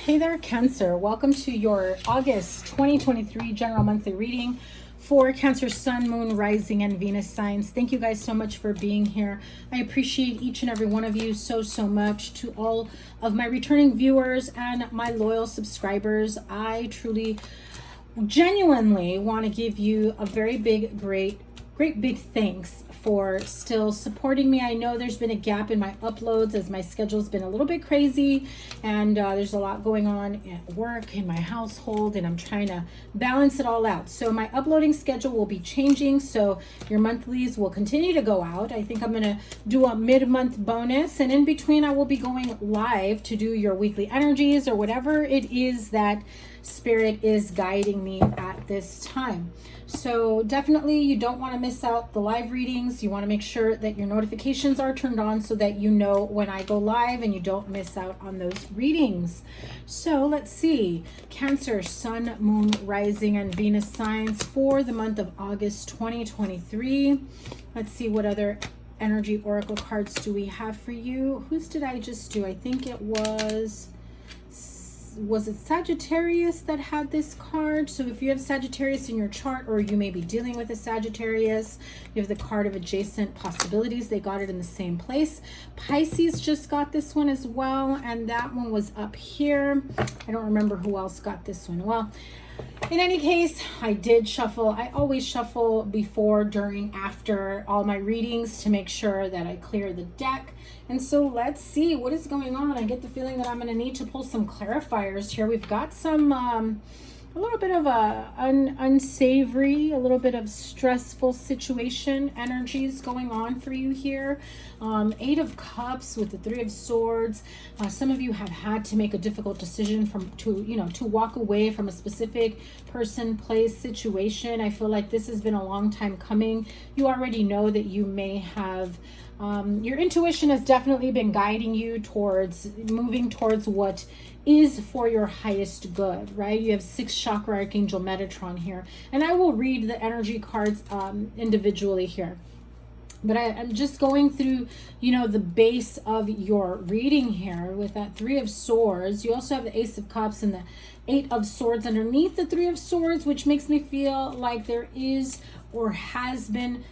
Hey there, Cancer. Welcome to your August 2023 general monthly reading for Cancer Sun, Moon, Rising, and Venus signs. Thank you guys so much for being here. I appreciate each and every one of you so much. To all of my returning viewers and my loyal subscribers, I truly, genuinely want to give you a very great big thanks for still supporting me. I know there's been a gap in my uploads as my schedule's been a little bit crazy, and there's a lot going on at work, in my household, and I'm trying to balance it all out. So my uploading schedule will be changing, so your monthlies will continue to go out. I think I'm gonna do a mid-month bonus, and in between I will be going live to do your weekly energies or whatever it is that Spirit is guiding me at this time. So definitely you don't want to miss out the live readings. You want to make sure that your notifications are turned on so that you know when I go live and you don't miss out on those readings. So let's see. Cancer, Sun, Moon, Rising, and Venus signs for the month of August 2023. Let's see what other energy oracle cards do we have for you. Whose did I just do? I think it was it Sagittarius that had this card? So if you have Sagittarius in your chart, or you may be dealing with a Sagittarius, you have the card of adjacent possibilities. They got it in the same place. Pisces just got this one as well, and that one was up here. I don't remember who else got this one. Well, in any case, I did shuffle. I always shuffle before, during, after all my readings to make sure that I clear the deck. And so let's see what is going on. I get the feeling that I'm going to need to pull some clarifiers here. We've got some, a little bit of a unsavory, a little bit of stressful situation energies going on for you here. 8 of Cups with the 3 of Swords. Some of you have had to make a difficult decision to walk away from a specific person, place, situation. I feel like this has been a long time coming. You already know that you may have your intuition has definitely been guiding you towards moving towards what is for your highest good, right? You have 6th chakra Archangel Metatron here, and I will read the energy cards individually here. But I'm just going through, the base of your reading here with that 3 of Swords. You also have the Ace of Cups and the 8 of Swords underneath the 3 of Swords, which makes me feel like there is or has been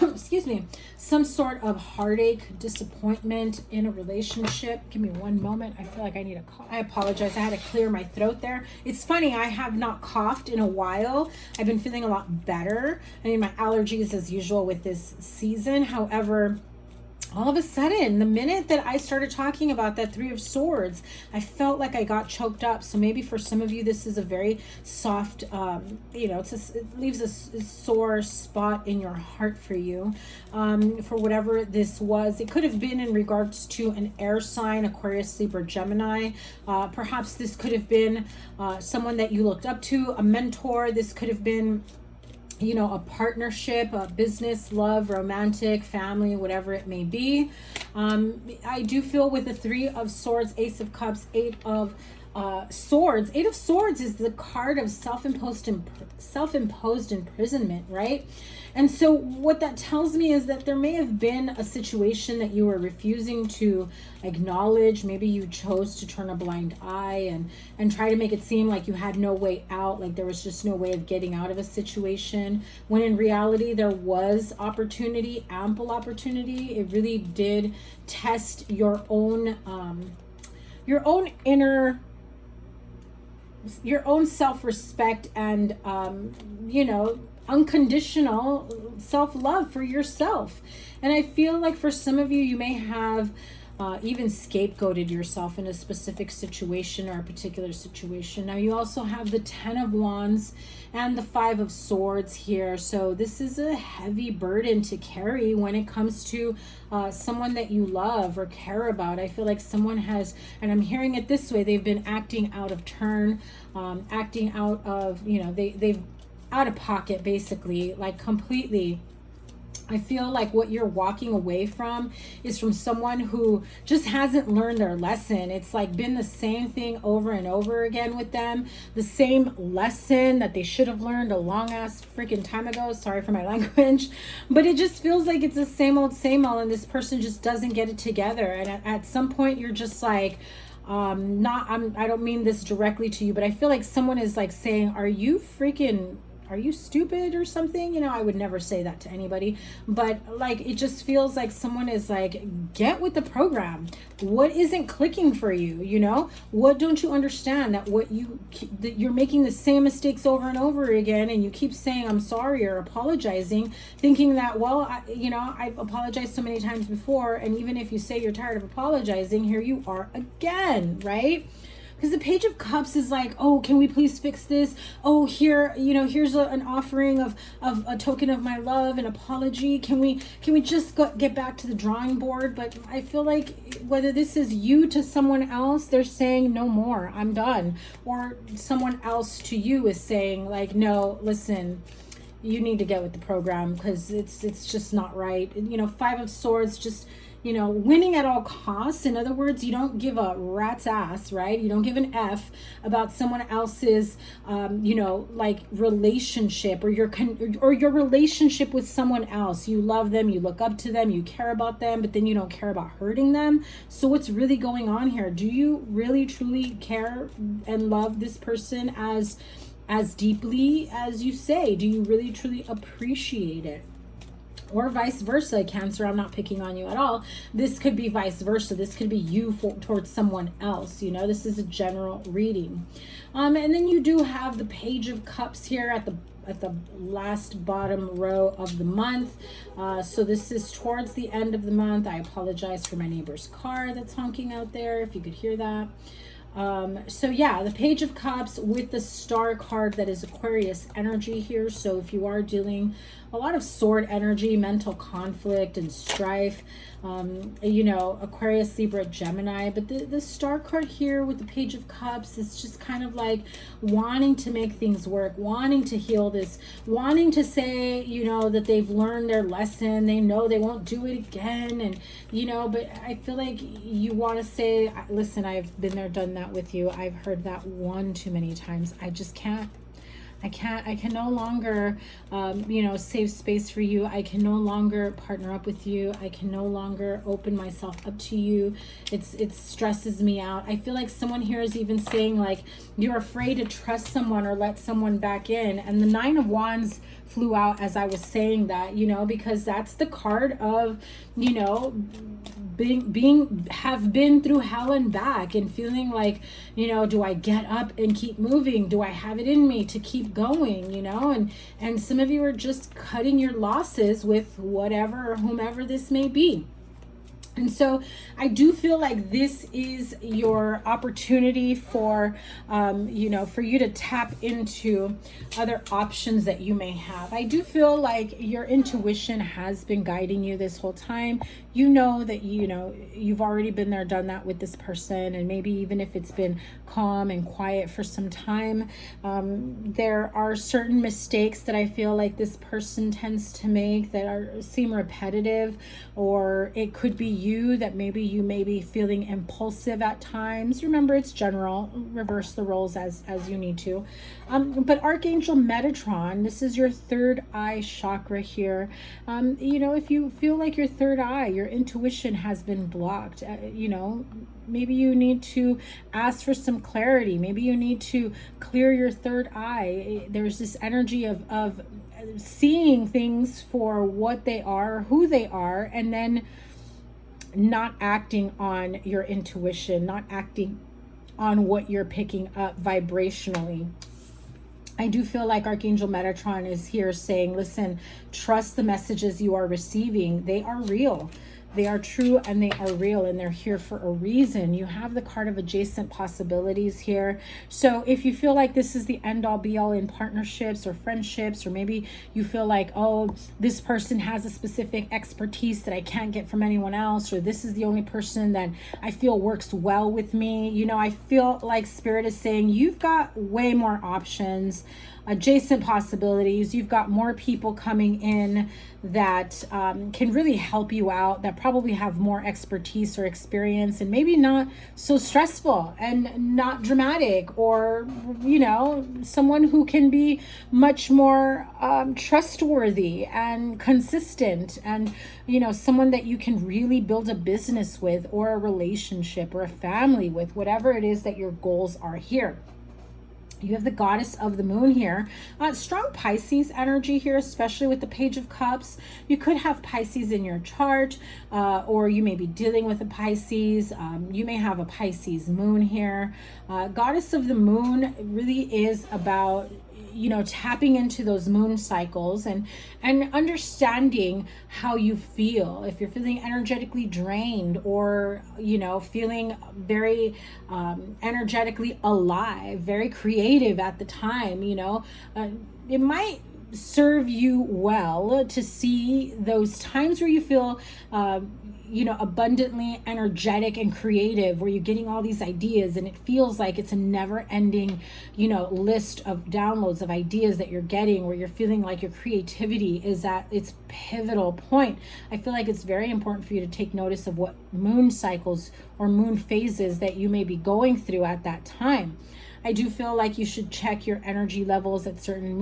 excuse me, some sort of heartache, disappointment in a relationship. Give me one moment. I feel like I need a cough. I apologize. I had to clear my throat there. It's funny. I have not coughed in a while. I've been feeling a lot better. I mean, my allergies as usual with this season. However, all of a sudden, the minute that I started talking about that 3 of Swords, I felt like I got choked up. So maybe for some of you, this is a very soft, it leaves a sore spot in your heart for you. For whatever this was, it could have been in regards to an air sign, Aquarius, Libra, Gemini. Perhaps this could have been someone that you looked up to, a mentor. This could have been a partnership, a business, love, romantic, family, whatever it may be. I do feel with the 3 of Swords, Ace of Cups, 8 of Swords. 8 of Swords is the card of self-imposed imprisonment, right? And so what that tells me is that there may have been a situation that you were refusing to acknowledge. Maybe you chose to turn a blind eye and try to make it seem like you had no way out, like there was just no way of getting out of a situation, when in reality there was opportunity, ample opportunity. It really did test your own inner, your own self-respect and unconditional self-love for yourself. And I feel like for some of you, you may have even scapegoated yourself in a specific situation or a particular situation. Now you also have the 10 of Wands and the 5 of Swords here. So this is a heavy burden to carry when it comes to someone that you love or care about. I feel like someone has, and I'm hearing it this way, they've been acting out of turn, acting out of, they've out of pocket, basically, like completely. I feel like what you're walking away from is from someone who just hasn't learned their lesson. It's like been the same thing over and over again with them. The same lesson that they should have learned a long ass freaking time ago. Sorry for my language. But it just feels like it's the same old, and this person just doesn't get it together. And at some point you're just like, I don't mean this directly to you, but I feel like someone is like saying, are you stupid or something? You know, I would never say that to anybody, but like, it just feels like someone is like, get with the program. What isn't clicking for you? You know, what don't you understand? That you're making the same mistakes over and over again, and you keep saying, I'm sorry, or apologizing, thinking that, well, I've apologized so many times before. And even if you say you're tired of apologizing, here you are again, right? Because the Page of Cups is like, oh, can we please fix this? Oh, here, here's an offering of a token of my love, an apology. Can we just get back to the drawing board? But I feel like whether this is you to someone else, they're saying no more, I'm done. Or someone else to you is saying like, no, listen, you need to get with the program because it's just not right. Five of Swords, just winning at all costs. In other words, you don't give a rat's ass, right? You don't give an F about someone else's, like relationship or your relationship with someone else. You love them, you look up to them, you care about them, but then you don't care about hurting them. So what's really going on here? Do you really truly care and love this person as deeply as you say? Do you really truly appreciate it? Or vice versa, Cancer. I'm not picking on you at all. This could be vice versa. This could be you towards someone else. This is a general reading. And then you do have the Page of Cups here at the last bottom row of the month. So this is towards the end of the month. I apologize for my neighbor's car that's honking out there, if you could hear that. So yeah, the Page of Cups with the Star card, that is Aquarius energy here. So if you are dealing a lot of sword energy, mental conflict and strife, Aquarius, Libra, Gemini, but the Star card here with the Page of Cups is just kind of like wanting to make things work, wanting to heal this, wanting to say, that they've learned their lesson, they know they won't do it again. And, but I feel like you want to say, listen, I've been there, done that with you. I've heard that one too many times. I just can't. I can no longer, save space for you. I can no longer partner up with you. I can no longer open myself up to you. It stresses me out. I feel like someone here is even saying like, you're afraid to trust someone or let someone back in. And the Nine of Wands flew out as I was saying that, because that's the card of, have been through hell and back and feeling like, do I get up and keep moving? Do I have it in me to keep going? And some of you are just cutting your losses with whatever or whomever this may be. And so I do feel like this is your opportunity for, for you to tap into other options that you may have. I do feel like your intuition has been guiding you this whole time. That, you've already been there, done that with this person. And maybe even if it's been calm and quiet for some time, there are certain mistakes that I feel like this person tends to make that seem repetitive, or it could be you that maybe you may be feeling impulsive at times. Remember, it's general. Reverse the roles as you need to. But Archangel Metatron, this is your third eye chakra here. If you feel like your third eye, your intuition has been blocked, maybe you need to ask for some clarity. Maybe you need to clear your third eye. There's this energy of seeing things for what they are, who they are, and then not acting on your intuition, not acting on what you're picking up vibrationally. I do feel like Archangel Metatron is here saying, listen, trust the messages you are receiving. They are real. They are true and they are real, and they're here for a reason. You have the card of adjacent possibilities here. So if you feel like this is the end all be all in partnerships or friendships, or maybe you feel like, oh, this person has a specific expertise that I can't get from anyone else, or this is the only person that I feel works well with me. I feel like Spirit is saying you've got way more options. adjacent possibilities. You've got more people coming in that can really help you out, that probably have more expertise or experience, and maybe not so stressful and not dramatic, or, you know, someone who can be much more trustworthy and consistent, and, you know, someone that you can really build a business with, or a relationship, or a family with, whatever it is that your goals are here. You have the goddess of the moon here. Strong Pisces energy here, especially with the Page of Cups. You could have Pisces in your chart, or you may be dealing with a Pisces. You may have a Pisces moon here. Goddess of the moon really is about, you know, tapping into those moon cycles and understanding how you feel. If you're feeling energetically drained, or, you know, feeling very energetically alive, very creative at the time, you know, it might serve you well to see those times where you feel you know, abundantly energetic and creative, where you're getting all these ideas and it feels like it's a never ending, you know, list of downloads of ideas that you're getting, where you're feeling like your creativity is at its pivotal point. I feel like it's very important for you to take notice of what moon cycles or moon phases that you may be going through at that time. I do feel like you should check your energy levels at certain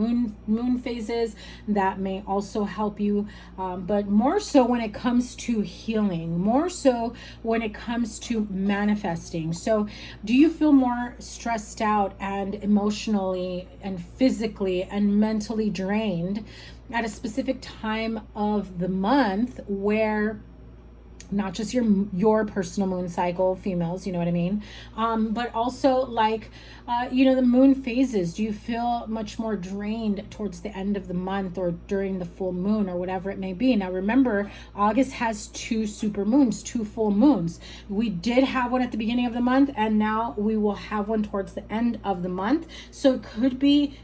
moon phases. That may also help you, but more so when it comes to healing, more so when it comes to manifesting. So do you feel more stressed out and emotionally and physically and mentally drained at a specific time of the month, where not just your personal moon cycle, females, you know what I mean, but also like you know, the moon phases? Do you feel much more drained towards the end of the month, or during the full moon, or whatever it may be? Now remember, August has 2 super moons, 2 full moons. We did have one at the beginning of the month, and now we will have one towards the end of the month. So it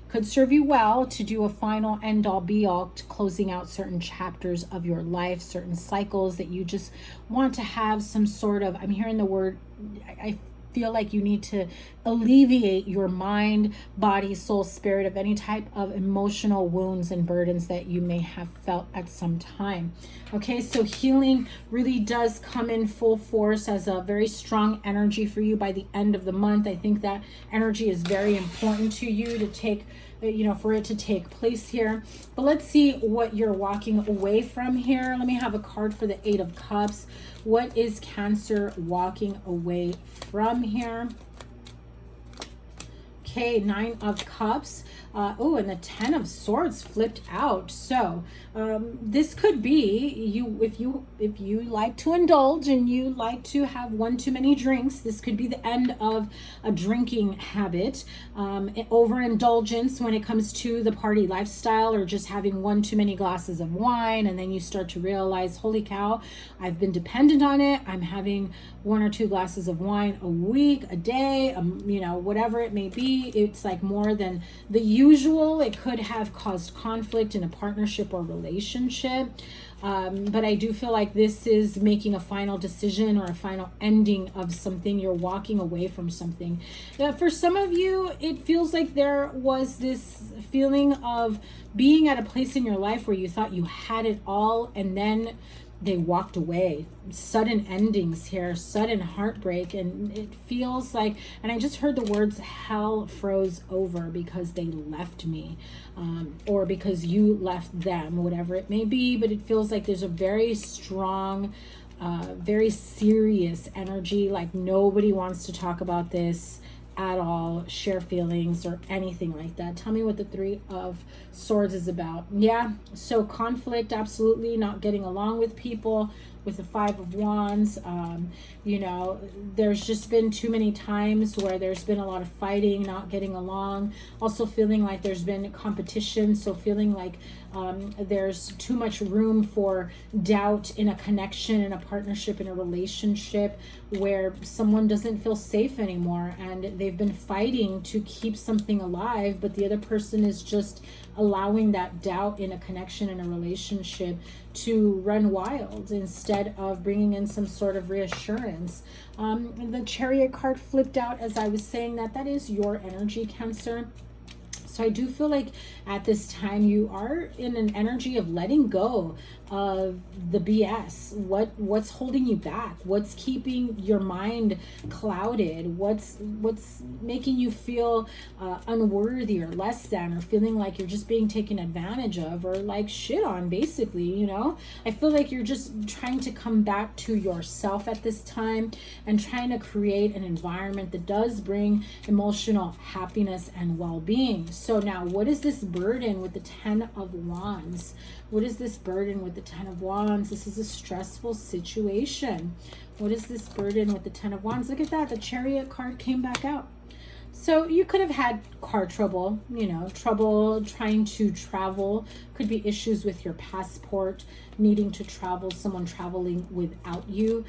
could serve you well to do a final end all be all to closing out certain chapters of your life, certain cycles that you just want to have some sort of, I'm hearing the word, I feel like you need to alleviate your mind, body, soul, spirit of any type of emotional wounds and burdens that you may have felt at some time. Okay, so healing really does come in full force as a very strong energy for you by the end of the month. I think that energy is very important to you to take, you know, for it to take place here. But let's see what you're walking away from here. Let me have a card for the 8 of Cups. What is Cancer walking away from here? Okay, 9 of Cups. Oh, and the 10 of Swords flipped out. So this could be you, if you like to indulge and you like to have one too many drinks, this could be the end of a drinking habit, overindulgence when it comes to the party lifestyle, or just having one too many glasses of wine, and then you start to realize, holy cow, I've been dependent on it. I'm having 1 or 2 glasses of wine a week, a day, you know, whatever it may be. It's like more than the usual. It could have caused conflict in a partnership or relationship. But I do feel like this is making a final decision or a final ending of something. You're walking away from something. For some of you, it feels like there was this feeling of being at a place in your life where you thought you had it all, and then they walked away. Sudden endings here, sudden heartbreak, and it feels like, and I just heard the words hell froze over because they left me, or because you left them, whatever it may be. But it feels like there's a very strong, very serious energy, like nobody wants to talk about this at all, share feelings or anything like that. Tell me what the 3 of Swords is about. Yeah, so conflict, absolutely, not getting along with people. With the 5 of Wands, you know, there's just been too many times where there's been a lot of fighting, not getting along. Also feeling like there's been competition, so feeling like there's too much room for doubt in a connection, in a partnership, in a relationship, where someone doesn't feel safe anymore, and they've been fighting to keep something alive, but the other person is just allowing that doubt in a connection, in a relationship, to run wild instead of bringing in some sort of reassurance. The Chariot card flipped out as I was saying that. That is your energy, Cancer. So I do feel like at this time you are in an energy of letting go of the BS. What's holding you back? What's keeping your mind clouded? What's making you feel unworthy or less than, or feeling like you're just being taken advantage of or like shit on, basically, you know? I feel like you're just trying to come back to yourself at this time and trying to create an environment that does bring emotional happiness and well-being. So now, what is this burden with the 10 of Wands? What is this burden with the 10 of Wands? This is a stressful situation. What is this burden with the 10 of Wands? Look at that. The Chariot card came back out. So you could have had car trouble, you know, trouble trying to travel. Could be issues with your passport, needing to travel, someone traveling without you.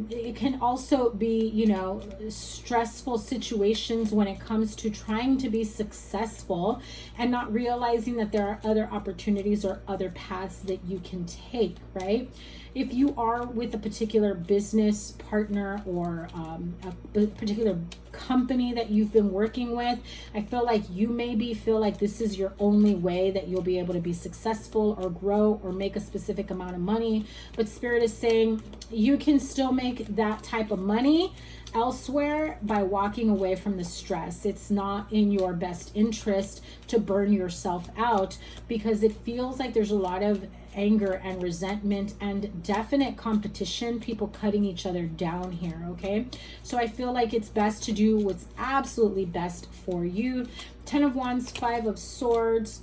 It can also be, you know, stressful situations when it comes to trying to be successful and not realizing that there are other opportunities or other paths that you can take, right? If you are with a particular business partner or a particular company that you've been working with, I feel like you maybe feel like this is your only way that you'll be able to be successful or grow or make a specific amount of money. But Spirit is saying you can still make that type of money elsewhere by walking away from the stress. It's not in your best interest to burn yourself out, because it feels like there's a lot of anger and resentment and definite competition, people cutting each other down here, okay? So I feel like it's best to do what's absolutely best for you. 10 of Wands, 5 of Swords.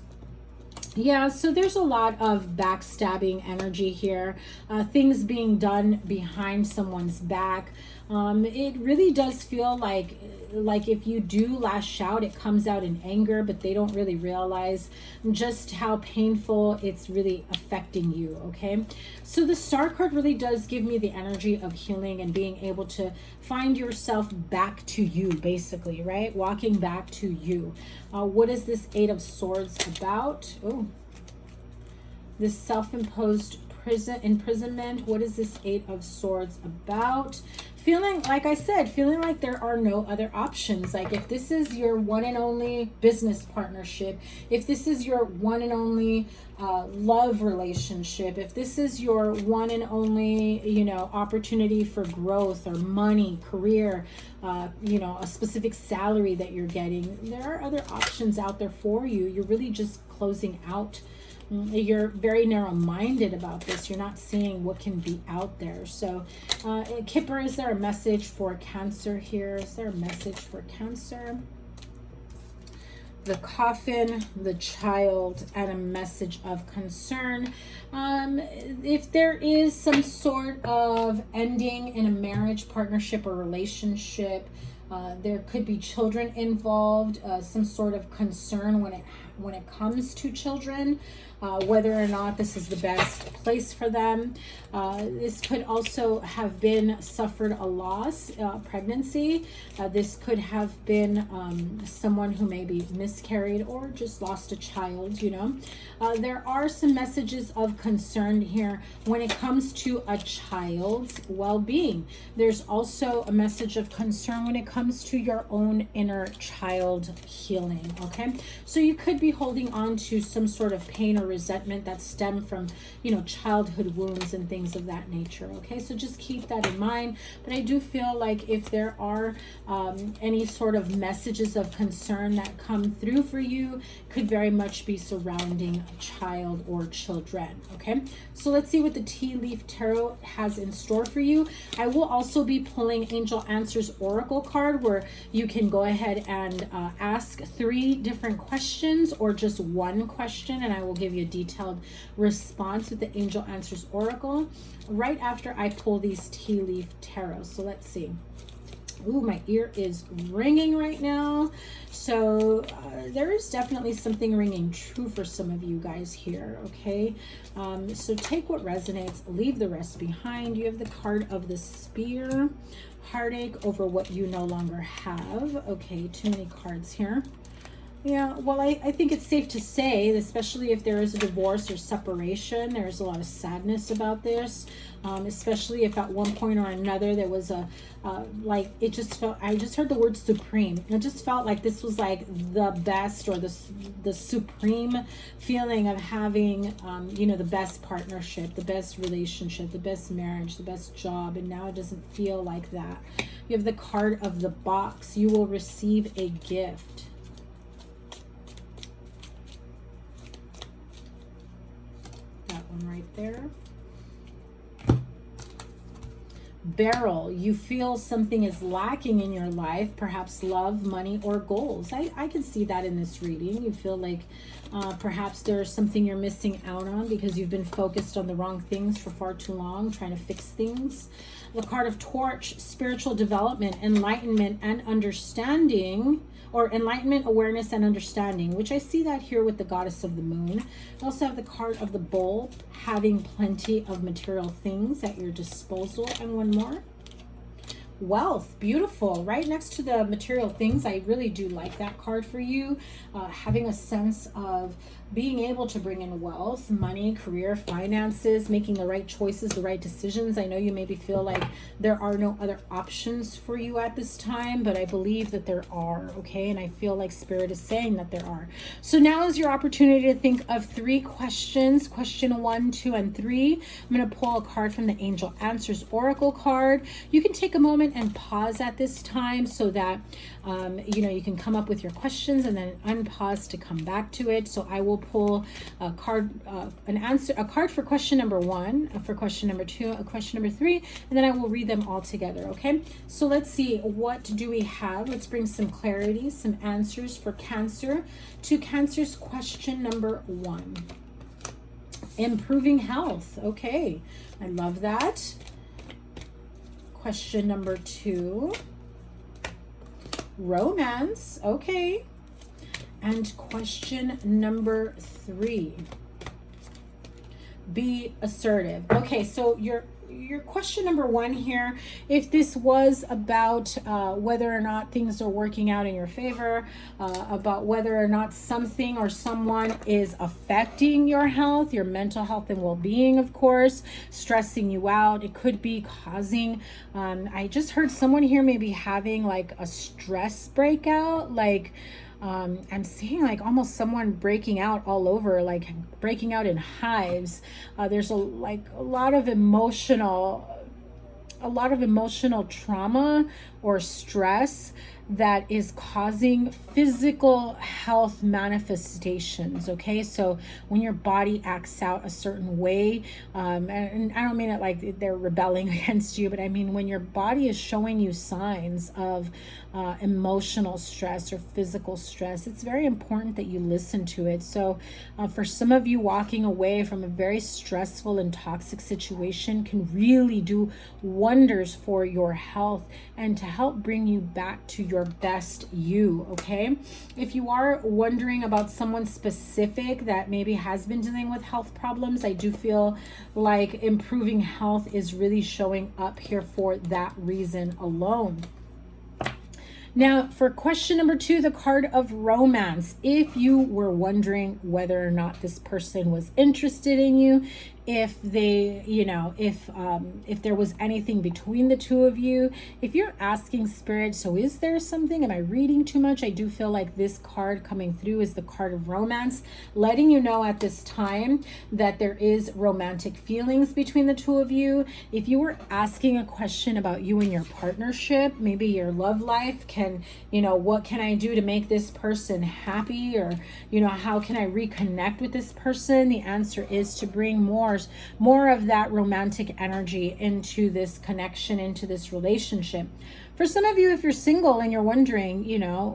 Yeah, so there's a lot of backstabbing energy here, things being done behind someone's back. It really does feel like if you do lash out, it comes out in anger, but they don't really realize just how painful it's really affecting you, okay? So the Star card really does give me the energy of healing and being able to find yourself back to you, basically, right? Walking back to you. What is this 8 of Swords about? Oh, this self-imposed imprisonment. What is this 8 of Swords about? Feeling, like I said, feeling like there are no other options. Like if this is your one and only business partnership, if this is your one and only love relationship, if this is your one and only, you know, opportunity for growth or money, career, you know, a specific salary that you're getting, there are other options out there for you. You're really just closing out. You're very narrow-minded about this. You're not seeing what can be out there. So Kipper, is there a message for Cancer here? Is there a message for Cancer? The Coffin, the Child, and a message of concern. If there is some sort of ending in a marriage, partnership, or relationship, there could be children involved, some sort of concern when it comes to children, whether or not this is the best place for them. This could also have been suffered a loss, pregnancy. This could have been someone who maybe miscarried or just lost a child, you know. There are some messages of concern here when it comes to a child's well-being. There's also a message of concern when it comes to your own inner child healing, okay? So you could be holding on to some sort of pain or resentment that stem from, you know, childhood wounds and things of that nature, okay? So just keep that in mind. But I do feel like if there are any sort of messages of concern that come through for you, could very much be surrounding a child or children, okay? So let's see what the Tea Leaf Tarot has in store for you. I will also be pulling Angel Answers Oracle card, where you can go ahead and ask 3 different questions or just one question, and I will give you a detailed response with the Angel Answers Oracle right after I pull these Tea Leaf Tarot. So let's see. Ooh, my ear is ringing right now. So there is definitely something ringing true for some of you guys here, okay? So take what resonates, leave the rest behind. You have the card of the Spear, heartache over what you no longer have. Okay, too many cards here. Yeah, well, I think it's safe to say, especially if there is a divorce or separation, there's a lot of sadness about this, especially if at one point or another there was a, like, it just felt, I just heard the word supreme. It just felt like this was like the best, or the supreme feeling of having, you know, the best partnership, the best relationship, the best marriage, the best job, and now it doesn't feel like that. You have the card of the box. You will receive a gift. Right there. Barrel, you feel something is lacking in your life, perhaps love, money, or goals. I can see that in this reading. You feel like perhaps there's something you're missing out on because you've been focused on the wrong things for far too long, trying to fix things. The card of Torch, spiritual development, enlightenment, and understanding, or enlightenment, awareness, and understanding, which I see that here with the goddess of the moon. I also have the card of the bull, having plenty of material things at your disposal. And one more. Wealth, beautiful, right next to the material things. I really do like that card for you. Having a sense of being able to bring in wealth, money, career, finances, making the right choices, the right decisions. I know you maybe feel like there are no other options for you at this time, but I believe that there are, okay? And I feel like Spirit is saying that there are. So now is your opportunity to think of 3 questions, question 1, 2, and 3. I'm going to pull a card from the Angel Answers Oracle card. You can take a moment and pause at this time so that you know, you can come up with your questions and then unpause to come back to it. So I will pull a card, a card for question number 1, for question number 2, a question number 3, and then I will read them all together. Okay, so let's see, what do we have? Let's bring some clarity, some answers for Cancer. To Cancer's question number 1, improving health. Okay, I love that. Question number 2, romance. Okay. And question number 3, be assertive. Okay, so your question number 1 here, if this was about whether or not things are working out in your favor, about whether or not something or someone is affecting your health, your mental health and well-being, of course, stressing you out, it could be causing, I just heard someone here maybe having like a stress breakout, like I'm seeing like almost someone breaking out all over, like breaking out in hives. There's a lot of emotional trauma or stress that is causing physical health manifestations. Okay, so when your body acts out a certain way, and I don't mean it like they're rebelling against you, but I mean when your body is showing you signs of emotional stress or physical stress, it's very important that you listen to it. So for some of you, walking away from a very stressful and toxic situation can really do wonders for your health and to help bring you back to your best you. Okay, if you are wondering about someone specific that maybe has been dealing with health problems, I do feel like improving health is really showing up here for that reason alone. Now, for question number 2, the card of romance. If you were wondering whether or not this person was interested in you, if they, you know, if there was anything between the two of you, if you're asking Spirit, so is there something? Am I reading too much? I do feel like this card coming through is the card of romance, letting you know at this time that there is romantic feelings between the two of you. If you were asking a question about you and your partnership, maybe your love life, you know, what can I do to make this person happy? Or, you know, how can I reconnect with this person? The answer is to bring more of that romantic energy into this connection, into this relationship. For some of you, if you're single and you're wondering, you know,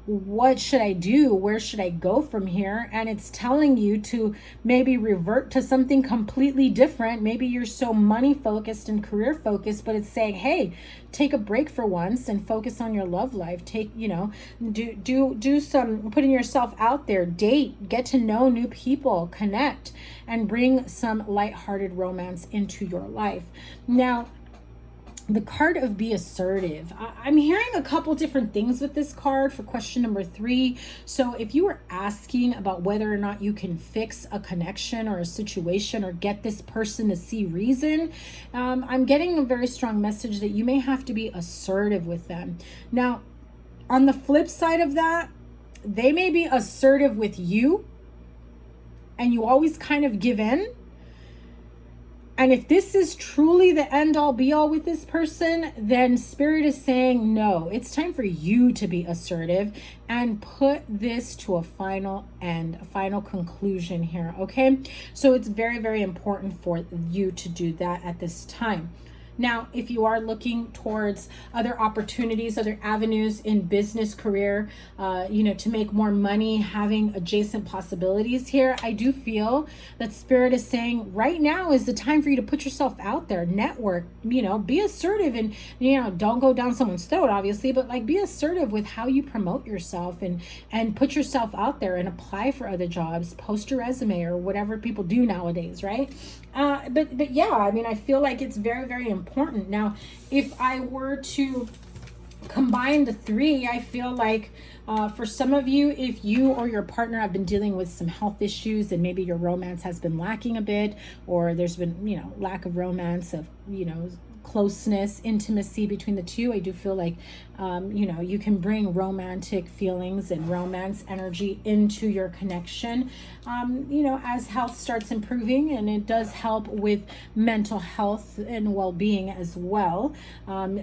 what should I do? Where should I go from here? And it's telling you to maybe revert to something completely different. Maybe you're so money focused and career focused, but it's saying, hey, take a break for once and focus on your love life. Take, you know, do some putting yourself out there, date, get to know new people, connect, and bring some lighthearted romance into your life. Now, the card of be assertive. I'm hearing a couple different things with this card for question number 3. So if you were asking about whether or not you can fix a connection or a situation or get this person to see reason, I'm getting a very strong message that you may have to be assertive with them. Now, on the flip side of that, they may be assertive with you and you always kind of give in. And if this is truly the end all be all with this person, then Spirit is saying, no, it's time for you to be assertive and put this to a final end, a final conclusion here, okay? So it's very, very important for you to do that at this time. Now, if you are looking towards other opportunities, other avenues in business, career, to make more money, having adjacent possibilities here, I do feel that Spirit is saying right now is the time for you to put yourself out there, network, be assertive and, don't go down someone's throat, obviously, but like be assertive with how you promote yourself and put yourself out there and apply for other jobs, post your resume or whatever people do nowadays, right? But yeah, I feel like it's very, very important. Now, if I were to combine the 3, I feel like for some of you, if you or your partner have been dealing with some health issues and maybe your romance has been lacking a bit, or there's been, lack of romance, of, closeness, intimacy between the two, I do feel like, you can bring romantic feelings and romance energy into your connection, as health starts improving, and it does help with mental health and well-being as well.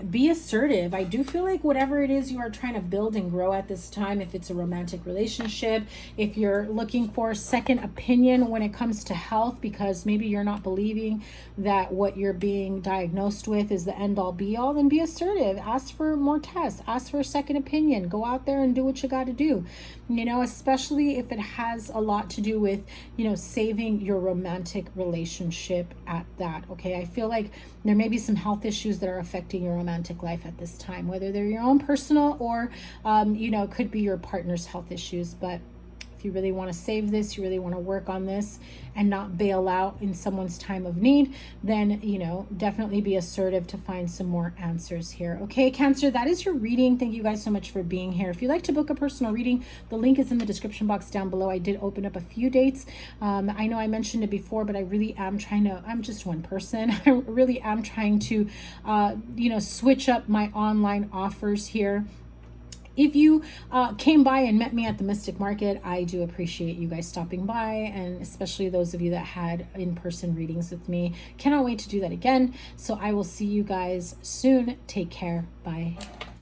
Be assertive. I do feel like whatever it is you are trying to build and grow at this time, if it's a romantic relationship, if you're looking for a second opinion when it comes to health, because maybe you're not believing that what you're being diagnosed with is the end all be all, then be assertive. Ask for more tests, ask for a second opinion, go out there and do what you got to do, especially if it has a lot to do with, saving your romantic relationship at that. Okay. I feel like there may be some health issues that are affecting your romantic life at this time, whether they're your own personal or, could be your partner's health issues. But if you really want to save this, you really want to work on this and not bail out in someone's time of need, then, definitely be assertive to find some more answers here. Okay, Cancer, that is your reading. Thank you guys so much for being here. If you'd like to book a personal reading, the link is in the description box down below. I did open up a few dates. I know I mentioned it before, but I really am I'm just one person. I really am trying to, switch up my online offers here. If you came by and met me at the Mystic Market, I do appreciate you guys stopping by, and especially those of you that had in-person readings with me. Cannot wait to do that again. So I will see you guys soon. Take care. Bye.